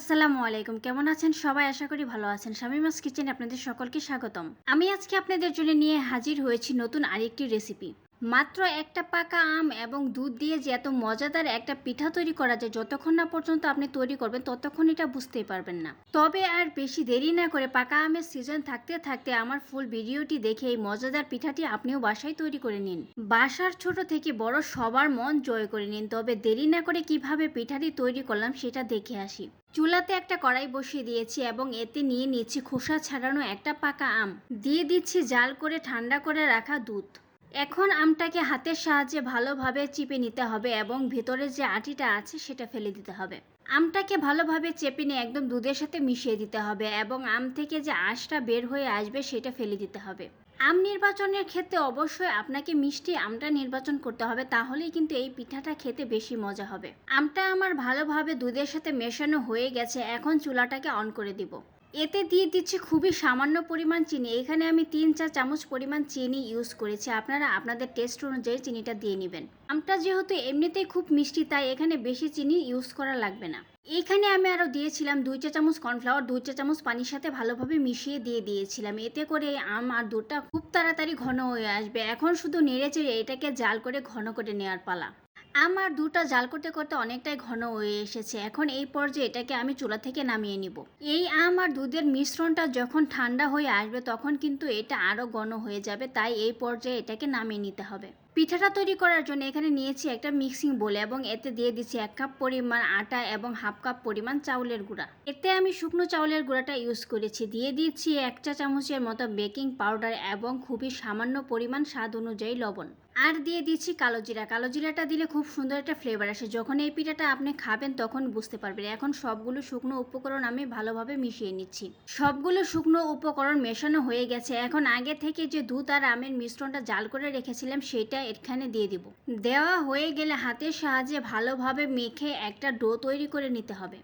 আসসালামু আলাইকুম। কেমন আছেন সবাই? আশা করি ভালো আছেন। শামিমাস কিচেনে আপনাদের সকলকে স্বাগতম। আমি আজকে আপনাদের জন্য নিয়ে হাজির হয়েছি নতুন আরেকটি রেসিপি। মাত্র একটা পাকা আম এবং দুধ দিয়ে যে এত মজাদার একটা পিঠা তৈরি করা যায়, যতক্ষণ না পর্যন্ত আপনি তৈরি করবেন ততক্ষণ এটা বুঝতেই পারবেন না। তবে আর বেশি দেরি না করে পাকা আমের সিজন থাকতে থাকতে আমার ফুল ভিডিওটি দেখে এই মজাদার পিঠাটি আপনিও বাসায় তৈরি করে নিন। বাসার ছোট থেকে বড় সবার মন জয় করে নিন। তবে দেরি না করে কিভাবে পিঠাটি তৈরি করলাম সেটা দেখে আসি। চুলাতে একটা কড়াই বসিয়ে দিয়েছি এবং এতে নিয়ে নিচ্ছি খোসা ছাড়ানো একটা পাকা আম। দিয়ে দিচ্ছি জাল করে ঠান্ডা করে রাখা দুধ। এখন আমটাকে হাতের সাহায্যে ভালোভাবে চিপে নিতে হবে এবং ভেতরে যে আটিটা আছে সেটা ফেলে দিতে হবে। আমটাকে ভালোভাবে চেপে নিয়ে একদম দুধের সাথে মিশিয়ে দিতে হবে এবং আম থেকে যে আঁশটা বের হয়ে আসবে সেটা ফেলে দিতে হবে। আম নির্বাচনের ক্ষেত্রে অবশ্যই আপনাকে মিষ্টি আমটা নির্বাচন করতে হবে, তাহলেই কিন্তু এই পিঠাটা খেতে বেশি মজা হবে। আমটা আমার ভালোভাবে দুধের সাথে মেশানো হয়ে গেছে। এখন চুলাটাকে অন করে দিব। এতে দিয়ে দিচ্ছি খুবই সামান্য পরিমাণ চিনি। এখানে আমি 3-4 চামচ পরিমাণ চিনি ইউজ করেছি। আপনারা আপনাদের টেস্ট অনুযায়ী চিনিটা দিয়ে নেবেন। আমটা যেহেতু এমনিতেই খুব মিষ্টি, তাই এখানে বেশি চিনি ইউজ করা লাগবে না। এখানে আমি আরও দিয়েছিলাম 2 চা চামচ কর্নফ্লাওয়ার, 2 চা চামচ পানির সাথে ভালোভাবে মিশিয়ে দিয়ে দিয়েছিলাম। এতে করে আম আর দুধটা খুব তাড়াতাড়ি ঘন হয়ে আসবে। এখন শুধু নেড়ে চেড়ে এটাকে জাল করে ঘন করে নেওয়ার পালা। আম আর দুধটা জাল করতে করতে অনেকটাই ঘন হয়ে এসেছে। এখন এই পর্যায়ে এটাকে আমি চুলা থেকে নামিয়ে নিব। এই আম আর দুধের মিশ্রণটা যখন ঠান্ডা হয়ে আসবে তখন কিন্তু এটা আরও ঘন হয়ে যাবে, তাই এই পর্যায়ে এটাকে নামিয়ে নিতে হবে। পিঠাটা তৈরি করার জন্য এখানে নিয়েছি একটা মিক্সিং বোল এবং এতে দিয়ে দিচ্ছি 1 কাপ পরিমাণ আটা এবং 1/2 কাপ পরিমাণ চাউলের গুঁড়া। এতে আমি শুকনো চাউলের গুঁড়াটা ইউজ করেছি। দিয়ে দিচ্ছি 1 চা চামচের মতো বেকিং পাউডার এবং খুবই সামান্য পরিমাণ স্বাদ অনুযায়ী লবণ। আর দিয়ে দিচ্ছি কালো জিরা। কালো জিরাটা দিলে খুব সুন্দর একটা ফ্লেভার আসে। যখন এই পিঠাটা আপনি খাবেন তখন বুঝতে পারবেন। এখন সবগুলো শুকনো উপকরণ আমি ভালোভাবে মিশিয়ে নিচ্ছি। সবগুলো শুকনো উপকরণ মেশানো হয়ে গেছে। এখন আগে থেকে যে দুধ আর আমের মিশ্রণটা জাল করে রেখেছিলাম সেটা এখানে দিয়ে দিব। দেওয়া হয়ে গেলে হাতের সাহায্যে ভালোভাবে মেখে একটা ডো তৈরি করে নিতে হবে।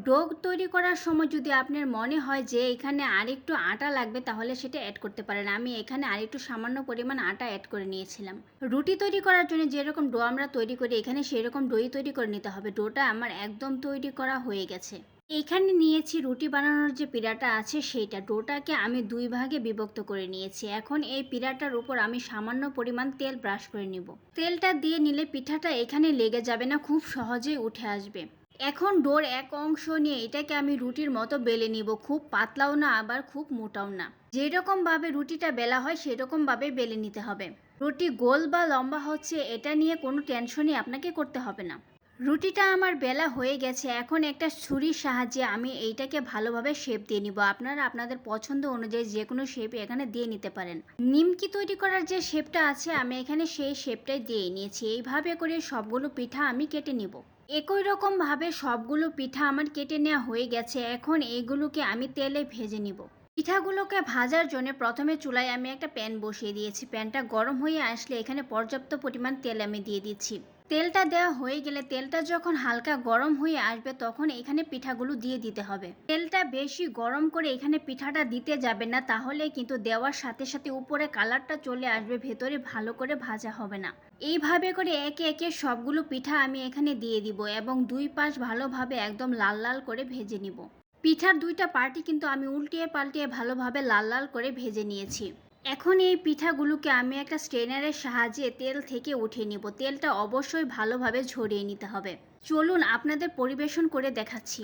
ডো তৈরি করার সময় যদি আপনার মনে হয় যে এখানে আরেকটু আটা লাগবে তাহলে সেটা অ্যাড করতে পারেন। আমি এখানে আরেকটু সামান্য পরিমাণ আটা অ্যাড করে নিয়েছিলাম। রুটি তৈরি করার জন্য যেরকম ডো আমরা তৈরি করি এখানে সেরকম ডোই তৈরি করে নিতে হবে। ডোটা আমার একদম তৈরি করা হয়ে গেছে। এখানে নিয়েছি রুটি বানানোর যে পিড়াটা আছে সেইটা। ডোটাকে আমি 2 ভাগে বিভক্ত করে নিয়েছি। এখন এই পিড়াটার উপর আমি সামান্য পরিমাণ তেল ব্রাশ করে নিব। তেলটা দিয়ে নিলে পিঠাটা এখানে লেগে যাবে না, খুব সহজেই উঠে আসবে। এখন ডোর এক অংশ নিয়ে এটাকে আমি রুটির মতো বেলে নিব। খুব পাতলাও না আবার খুব মোটাও না। যেরকম ভাবে রুটিটা বেলা হয় সেরকম ভাবে বেলে নিতে হবে। রুটি গোল বা লম্বা হচ্ছে এটা নিয়ে কোনো টেনশনই আপনাকে করতে হবে না। রুটিটা আমার বেলা হয়ে গেছে। এখন একটা ছুরির সাহায্যে আমি এইটাকে ভালোভাবে শেপ দিয়ে নিব। আপনারা আপনাদের পছন্দ অনুযায়ী যে কোনো শেপ এখানে দিয়ে নিতে পারেন। নিমকি তৈরি করার যে শেপটা আছে আমি এখানে সেই শেপটাই দিয়ে নিয়েছি। এইভাবে করে সবগুলো পিঠা আমি কেটে নিব। একই রকম ভাবে সবগুলো পিঠা আমার কেটে নেওয়া হয়ে গেছে। এখন এইগুলোকে আমি তেলে ভেজে নিব। পিঠাগুলোকে ভাজার জন্য প্রথমে চুলায় আমি একটা প্যান বসিয়ে দিয়েছি। প্যানটা গরম হয়ে আসলে এখানে পর্যাপ্ত পরিমাণ তেল আমি দিয়ে দিচ্ছি। তেলটা দেওয়া হয়ে গেলে তেলটা যখন হালকা গরম হয়ে আসবে তখন এখানে পিঠাগুলো দিয়ে দিতে হবে। তেলটা বেশি গরম করে এখানে পিঠাটা দিতে যাবে না, তাহলে কিন্তু দেওয়ার সাথে সাথে উপরে কালারটা চলে আসবে, ভেতরে ভালো করে ভাজা হবে না। এইভাবে করে একে একে সবগুলো পিঠা আমি এখানে দিয়ে দিব এবং দুই পাশ ভালোভাবে একদম লাল লাল করে ভেজে নিব। পিঠার দুইটা পার্টি কিন্তু আমি উল্টিয়ে পাল্টিয়ে ভালোভাবে লাল লাল করে ভেজে নিয়েছি। এখন এই পিঠাগুলোকে আমি একটা স্ট্রেনারের সাহায্যে তেল থেকে উঠিয়ে নিব। তেলটা অবশ্যই ভালোভাবে ঝরিয়ে নিতে হবে। চলুন আপনাদের পরিবেশন করে দেখাচ্ছি।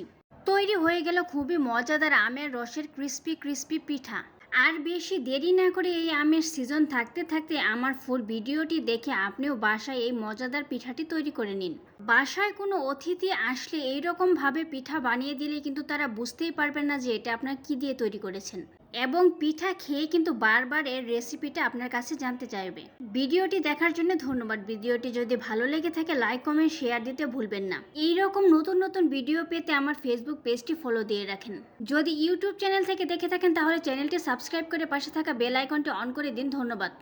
তৈরি হয়ে গেল খুবই মজাদার আমের রসের ক্রিস্পি ক্রিস্পি পিঠা। আর বেশি দেরি না করে এই আমের সিজন থাকতে থাকতে আমার ফুল ভিডিওটি দেখে আপনিও বাসায় এই মজাদার পিঠাটি তৈরি করে নিন। বাসায় কোনো অতিথি আসলে এইরকম ভাবে পিঠা বানিয়ে দিলে কিন্তু তারা বুঝতেই পারবেন না যে এটা আপনার কি দিয়ে তৈরি করেছেন, এবং পিঠা খেয়ে কিন্তু বারবার এর রেসিপিটা আপনার কাছে জানতে চাইবে। ভিডিওটি দেখার জন্য ধন্যবাদ। ভিডিওটি যদি ভালো লেগে থাকে লাইক কমেন্ট শেয়ার দিতে ভুলবেন না। এইরকম নতুন নতুন ভিডিও পেতে আমার ফেসবুক পেজটি ফলো দিয়ে রাখেন। যদি ইউটিউব চ্যানেল থেকে দেখে থাকেন তাহলে চ্যানেলটি সাবস্ক্রাইব করে পাশে থাকা বেল আইকনটি অন করে দিন। ধন্যবাদ।